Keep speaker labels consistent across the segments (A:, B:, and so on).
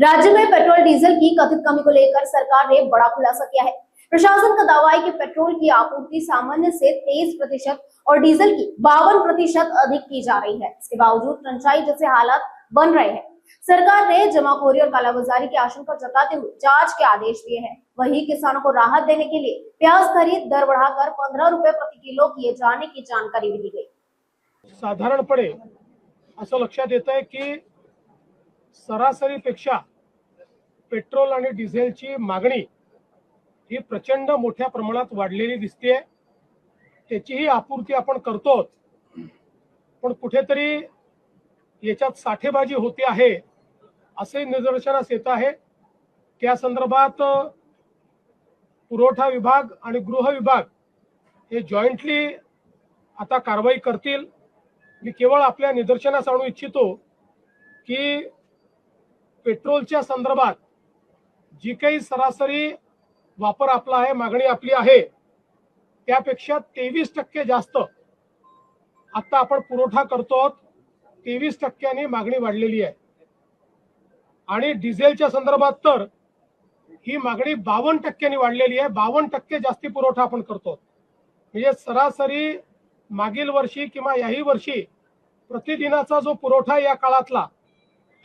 A: राज्य में petrol diesel की कथित कमी को लेकर सरकार ने बड़ा खुलासा किया है। प्रशासन का दावा है कि पेट्रोल की आपूर्ति सामान्य से 23% और डीजल की 52% अधिक की जा रही है। इसके बावजूद फ्रेंचाइज जैसे हालात बन रहे हैं। सरकार ने जमाखोरी और कालाबाजारी की आशंका जताते हुए जांच के आदेश दिए हैं। वहीं किसानों को राहत देने के लिए प्याज खरीद दर बढ़ाकर 15 रुपए प्रति किलो किए जाने की जानकारी भी दी गई।
B: साधारणपणे असं लक्षात येत आहे की सरासरीपेक्षा पेट्रोल आणि डिझेलची मागणी ही प्रचंड मोठ्या प्रमाणात वाढलेली दिसते। त्याचीही आपूर्ती आपण करतो, पण कुठेतरी याच्यात साठेबाजी होते आहे असे निदर्शनास येत आहे। त्या संदर्भात पुरवठा विभाग आणि गृह विभाग हे जॉईंटली आता कारवाई करतील। मी केवळ आपल्या निदर्शनास आणू इच्छितो की पेट्रोलच्या संदर्भात जी काही सरासरी वापर आपला आहे, मागणी आपली आहे, त्यापेक्षा 23% जास्त आता आपण पुरवठा करतो। 23% मागणी वाढलेली आहे आणि डिझेलच्या संदर्भात तर ही मागणी 52% वाढलेली आहे। 52% जास्ती पुरवठा आपण करतो। म्हणजे सरासरी मागील वर्षी किंवा याही वर्षी प्रतिदिनाचा जो पुरवठा या काळातला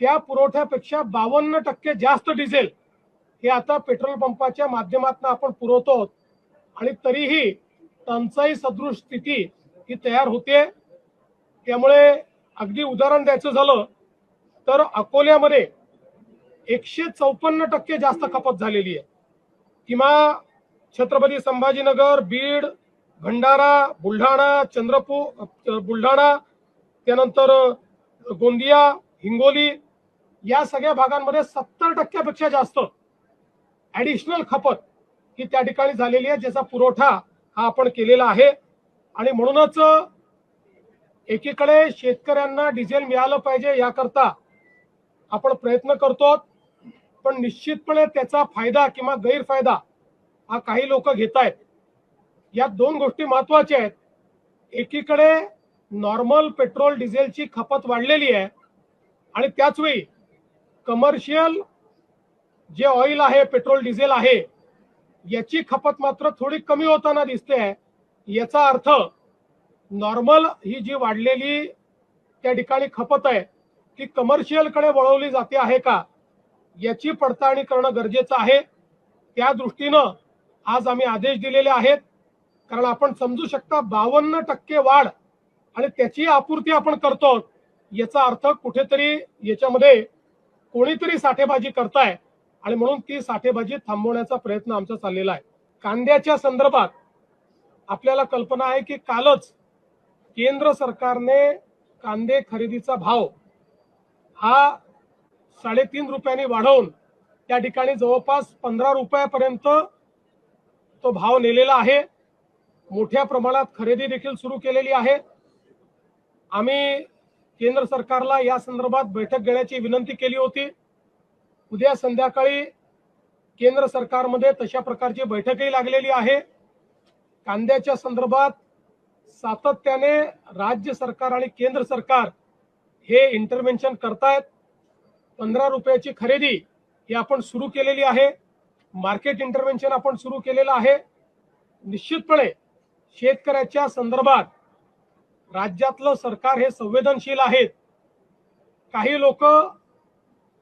B: त्या पुरवठ्यापेक्षा 52% जास्त डिझेल हे आता पेट्रोल पंपाच्या माध्यमातून आपण पुरवतो आणि तरीही टंचाई सदृश स्थिती ही तयार होते। त्यामुळे अगदी उदाहरण द्यायचं झालं तर अकोल्यामध्ये 154% जास्त खपत झालेली आहे। किंवा छत्रपती संभाजीनगर, बीड, भंडारा, बुलढाणा, चंद्रपूर, बुलढाणा, त्यानंतर गोंदिया, हिंगोली या सगळ्या भागांमध्ये 70% पेक्षा जास्त ऍडिशनल खपत ही त्या ठिकाणी झालेली आहे, ज्याचा पुरवठा हा आपण केलेला आहे। आणि म्हणूनच एकीकडे शेतकऱ्यांना डिझेल मिळालं पाहिजे याकरता आपण प्रयत्न करतो, पण निश्चितपणे त्याचा फायदा किंवा गैरफायदा हा काही लोक घेत आहेत। या दोन गोष्टी महत्त्वाच्या आहेत। एकीकडे नॉर्मल पेट्रोल डिझेलची खपत वाढलेली आहे आणि त्याच वेळी कमर्शियल जे ऑइल आहे, पेट्रोल डिझेल आहे, याची खपत मात्र थोडी कमी होताना दिसते आहे। याचा अर्थ नॉर्मल ही जी वाढलेली त्या ठिकाणी खपत आहे ती कमर्शियल कडे वळवली जाते आहे का याची पडताळणी करणं गरजेचं आहे। त्या दृष्टीनं आज आम्ही आदेश दिलेले आहेत, कारण आपण समजू शकता 52% वाढ आणि त्याची आपूर्ती आपण करतो, याचा अर्थ कुठेतरी याच्यामध्ये कोणीतरी साठेबाजी करताय आणि म्हणून ती साठेबाजी थांबवण्याचा प्रयत्न आमचा चाललेला आहे। कांद्याच्या संदर्भात आपल्याला कल्पना आहे की कालच केंद्र सरकारने कांदे खरेदीचा भाव हा 3.5 रुपयांनी वाढवून त्या ठिकाणी जवळपास 15 रुपयापर्यंत तो भाव नेलेला आहे। मोठ्या प्रमाणात खरेदी देखील सुरू केलेली आहे। आम्ही केंद्र सरकारला या संदर्भात बैठक घेण्याची विनंती केली होती। उद्या संध्याकाळी केंद्र सरकारमध्ये तशा प्रकारची बैठकही लागलेली आहे। कांद्याच्या संदर्भात सातत्याने राज्य सरकार आणि केंद्र सरकार हे इंटरव्हेन्शन करतायत। 15 रुपयाची खरेदी ही आपण सुरू केलेली आहे। मार्केट इंटरव्हेन्शन आपण सुरू केलेलं आहे। निश्चितपणे शेतकऱ्याच्या संदर्भात राज्यातलं सरकार हे संवेदनशील आहेत। काही लोक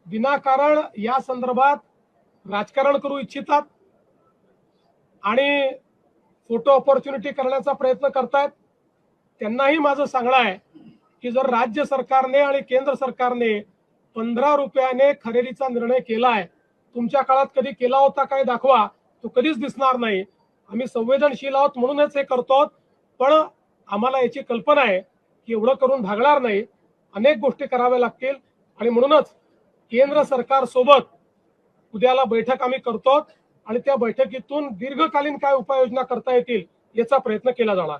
B: विनाकारण या संदर्भात राजकारण करू इच्छितात आणि फोटो ऑपॉर्च्युनिटी करण्याचा प्रयत्न करतायत। त्यांनाही माझं सांगणं आहे की जर राज्य सरकारने आणि केंद्र सरकारने 15 रुपयाने खरेदीचा निर्णय केलाय, तुमच्या काळात कधी केला होता काय दाखवा, तो कधीच दिसणार नाही। आम्ही संवेदनशील आहोत म्हणूनच हे करतो, पण आम्हाला याची कल्पना आहे की एवढं करून भागणार नाही, अनेक गोष्टी कराव्या लागतील आणि म्हणूनच केंद्र सरकार सोबत उद्याला बैठक आम्ही करतो आणि त्या बैठकीतून दीर्घकालीन काय उपाययोजना करता येतील याचा प्रयत्न केला जाणार।